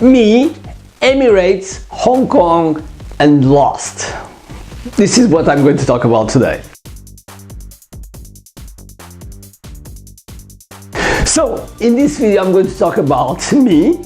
Me, Emirates, Hong Kong, and lost. This is what I'm going to talk about today. So, in this video I'm going to talk about me,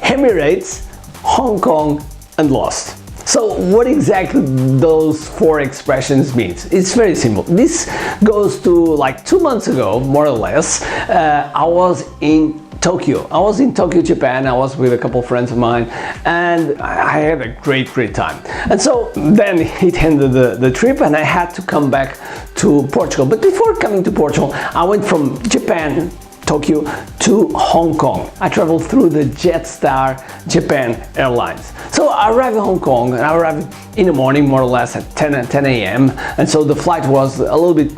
Emirates, Hong Kong, and lost. So what exactly those four expressions means? It's very simple. This goes to like 2 months ago, more or less. I was in Tóquio. I was in Tóquio, Japan. I was with a couple of friends of mine, and I had a great time. And so then it ended the trip, and I had to come back to Portugal. But before coming to Portugal, I went from Japan, Tóquio, to Hong Kong. I traveled through the Jetstar Japan Airlines. So I arrived in Hong Kong, and I arrived in the morning, more or less at 10 a.m. And so the flight was a little bit,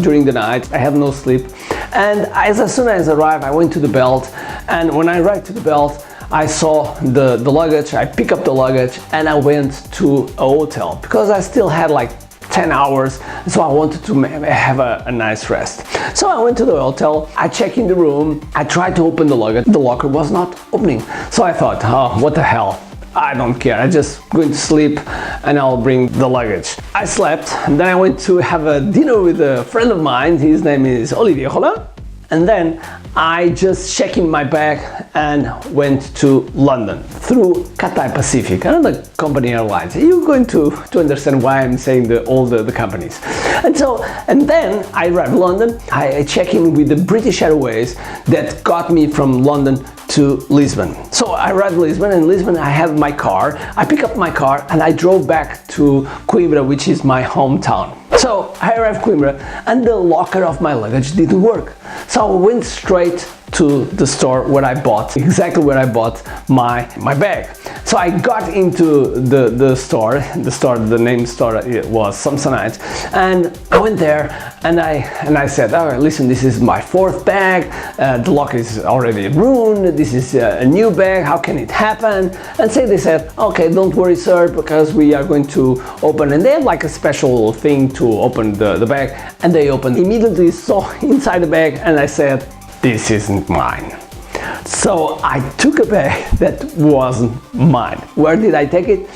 during the night. I had no sleep. And as soon as I arrived, I went to the belt. And when I arrived to the belt, I saw the luggage. I picked up the luggage, and I went to a hotel because I still had like 10 hours, so I wanted to have a nice rest. So I went to the hotel, I checked in the room, I tried to open the luggage, the locker was not opening. So I thought, oh, what the hell, I don't care, I'm just going to sleep and I'll bring the luggage. I slept, and then I went to have a dinner with a friend of mine, his name is Olivier Rollin. And then I just checked in my bag and went to London through Cathay Pacific, another company airlines. You're going to understand why I'm saying all the companies. And then I arrived in London. I checked in with the British Airways that got me from London to Lisbon. So I arrived in Lisbon, and in Lisbon I had my car. I picked up my car and I drove back to Coimbra, which is my hometown. So I arrived in Coimbra, and the locker of my luggage didn't work. So I went straight to the store where I bought, exactly where I bought my bag. So I got into the store, the name store was Samsonite, and I went there and I said, all right, listen, this is my fourth bag, the locker is already ruined, this is a new bag, how can it happen? And so they said, okay, don't worry sir, because we are going to open, and they have like a special thing to open the bag, and they opened, immediately saw inside the bag, and I said, this isn't mine. So I took a bag that wasn't mine. Where did I take it?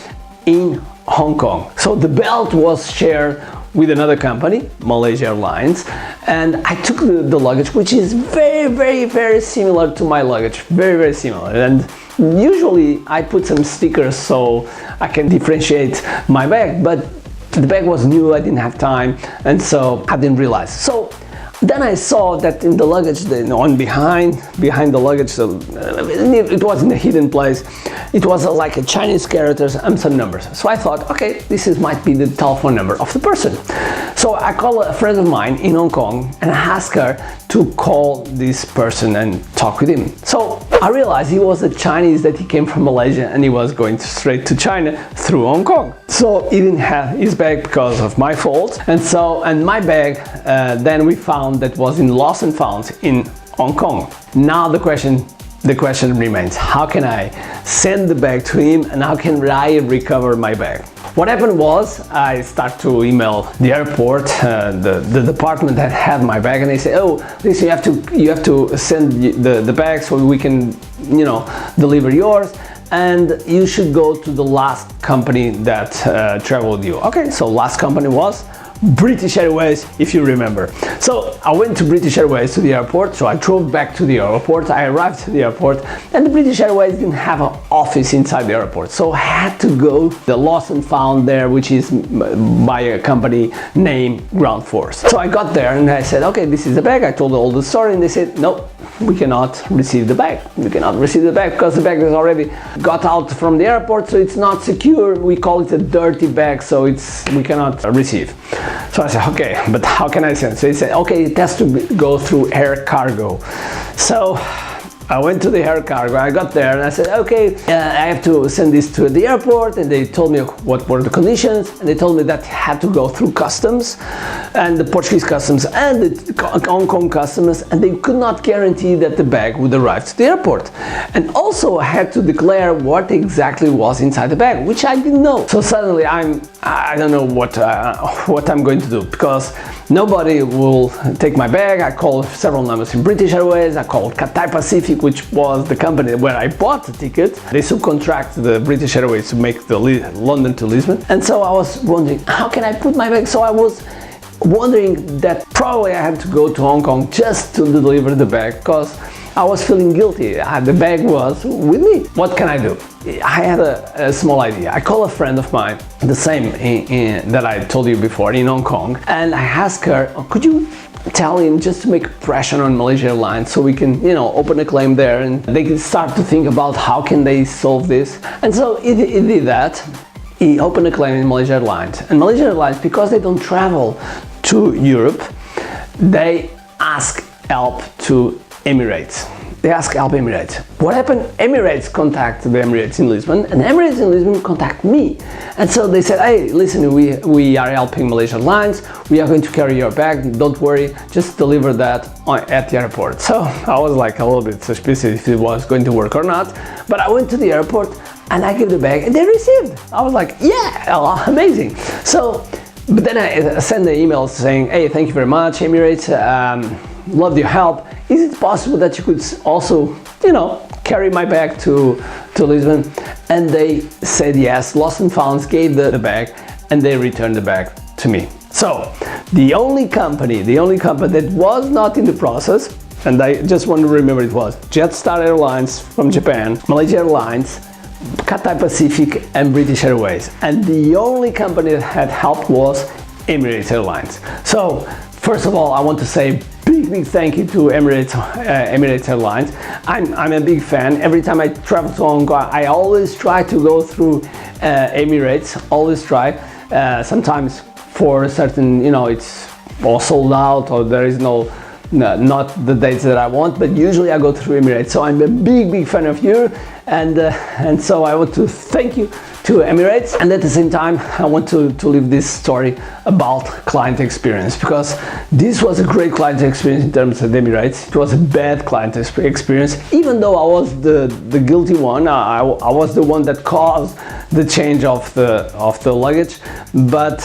In Hong Kong. So the belt was shared with another company, Malaysia Airlines, and I took the luggage, which is very similar to my luggage, very similar. And usually I put some stickers so I can differentiate my bag, but the bag was new, I didn't have time, and so I didn't realize. So then I saw that in the luggage, behind the luggage, it was in a hidden place. It was like a Chinese characters and some numbers. So I thought, okay, this might be the telephone number of the person. So I called a friend of mine in Hong Kong and I asked her to call this person and talk with him. So I realized he was a Chinese, that he came from Malaysia and he was going straight to China through Hong Kong. So he didn't have his bag because of my fault, and my bag then we found that was in lost and found in Hong Kong. Now the question remains, how can I send the bag to him and how can I recover my bag? What happened was I started to email the airport, the department that had my bag, and they said, oh, listen, you have to send the bag so we can, deliver yours, and you should go to the last company that traveled with you. Okay, so last company was British Airways, if you remember. So I went to British Airways to the airport, so I drove back to the airport, I arrived to the airport, and the British Airways didn't have an office inside the airport, so I had to go the lost and found there, which is by a company named Ground Force. So I got there and I said, okay, this is the bag. I told all the story and they said, no, we cannot receive the bag. We cannot receive the bag because the bag has already got out from the airport, so it's not secure. We call it a dirty bag, so we cannot receive. So I said, okay, but how can I send? So he said, okay, it has to go through air cargo. So I went to the air cargo, I got there and I said, okay, I have to send this to the airport, and they told me what were the conditions, and they told me that I had to go through customs, and the Portuguese customs and the Hong Kong customs, and they could not guarantee that the bag would arrive to the airport. And also I had to declare what exactly was inside the bag, which I didn't know. So suddenly I don't know what I'm going to do, because nobody will take my bag. I called several numbers in British Airways, I called Cathay Pacific, which was the company where I bought the ticket. They subcontract the British Airways to make the London to Lisbon. And so I was wondering, how can I put my bag? So I was wondering that probably I had to go to Hong Kong just to deliver the bag, because I was feeling guilty. The bag was with me. What can I do? I had a small idea. I called a friend of mine, the same that I told you before, in Hong Kong, and I asked her, could you tell him just to make pressure on Malaysia Airlines so we can, open a claim there, and they can start to think about how can they solve this. And so he did that. He opened a claim in Malaysia Airlines, and Malaysia Airlines, because they don't travel to Europe, they ask help to Emirates. They ask help Emirates. What happened? Emirates contact the Emirates in Lisbon, and Emirates in Lisbon contact me. And so they said, hey, listen, we are helping Malaysia Airlines. We are going to carry your bag. Don't worry, just deliver that at the airport. So I was like a little bit suspicious if it was going to work or not. But I went to the airport and I gave the bag and they received. I was like, yeah, amazing. So, but then I sent the email saying, hey, thank you very much, Emirates. Loved your help. Is it possible that you could also, carry my bag to Lisbon? And they said yes. Lost and Found gave the bag, and they returned the bag to me. So the only company that was not in the process, and I just want to remember it was Jetstar Airlines from Japan, Malaysia Airlines, Cathay Pacific, and British Airways. And the only company that had helped was Emirates Airlines. So first of all, I want to say big thank you to Emirates Airlines. I'm a big fan. Every time I travel to Hong Kong, I always try to go through Emirates. Always try. Sometimes for a certain, it's all sold out, or there is not the dates that I want. But usually I go through Emirates. So I'm a big fan of you, and so I want to thank you to Emirates. And at the same time, I want to leave this story about client experience, because this was a great client experience in terms of Emirates. It was a bad client experience, even though I was the guilty one. I was the one that caused the change of the luggage, but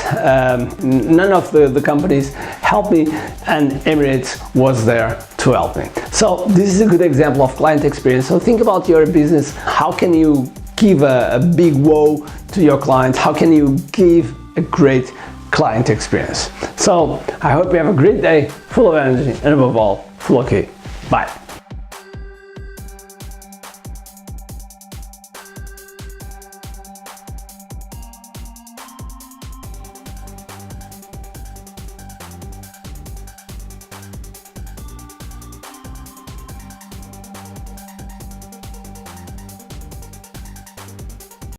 none of the companies helped me, and Emirates was there to help me. So this is a good example of client experience. So think about your business. How can you give a big wow to your clients? How can you give a great client experience? So I hope you have a great day, full of energy, and above all, full of key. Bye.